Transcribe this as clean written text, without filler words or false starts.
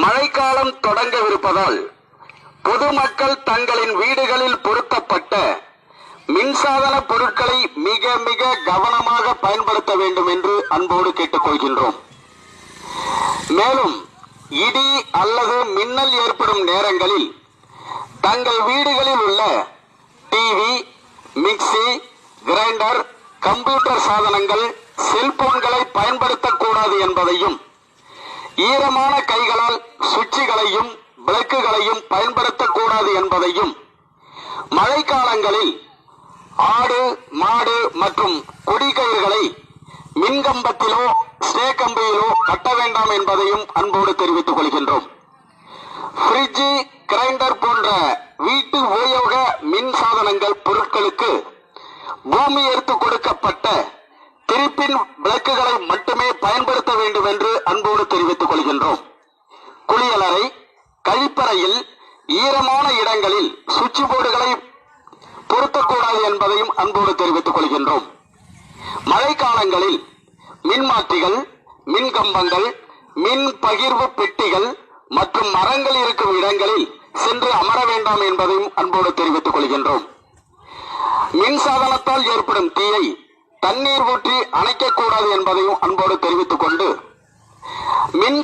மழைக்காலம் தொடங்கவிருப்பதால் பொதுமக்கள் தங்களின் வீடுகளில் பொருத்தப்பட்ட மின்சாதன பொருட்களை மிக மிக கவனமாக பயன்படுத்த வேண்டும் என்று அன்போடு கேட்டுக்கொள்கின்றோம். மேலும் இடி அல்லது மின்னல் ஏற்படும் நேரங்களில் தங்கள் வீடுகளில் உள்ள டிவி, மிக்சி, கிரைண்டர், கம்ப்யூட்டர் சாதனங்கள், செல்போன்களை பயன்படுத்தக்கூடாது என்பதையும், ஈரமான கைகளால் சுவிட்சுகளையும் விளக்குகளையும் பயன்படுத்தக்கூடாது என்பதையும், மழைக்காலங்களில் ஆடு, மாடு மற்றும் கொடிக்கயிறுகளை மின்கம்பத்திலோ ஸ்டே கம்பியிலோ கட்ட வேண்டாம் என்பதையும் அன்போடு தெரிவித்துக் கொள்கின்றோம். பிரிட்ஜ், கிரைண்டர் போன்ற வீட்டு உபயோக மின் சாதனங்கள் பொருட்களுக்கு பூமி எடுத்து கொடுக்கப்பட்ட திருப்பின் விளக்குகளை மட்டுமே பயன்படுத்த வேண்டும் என்று அன்போடு தெரிவித்துக் கொள்கின்றோம். குளியலறை, கழிப்பறையில் ஈரமான இடங்களில் சுவிட்ச் போர்டுகளை பொருத்தக்கூடாது என்பதையும் அன்போடு தெரிவித்துக் கொள்கின்றோம். மழைக்காலங்களில் மின்மாற்றிகள், மின் கம்பங்கள், மின் பகிர்வு பெட்டிகள் மற்றும் மரங்கள் இருக்கும் இடங்களில் சென்று அமர வேண்டாம் என்பதையும் அன்போடு தெரிவித்துக் கொள்கின்றோம். மின்சாதனத்தால் ஏற்படும் தீயை தண்ணீர் ஊற்றி அணைக்கக்கூடாது என்பதையும் அன்போடு தெரிவித்துக் கொண்டு மின்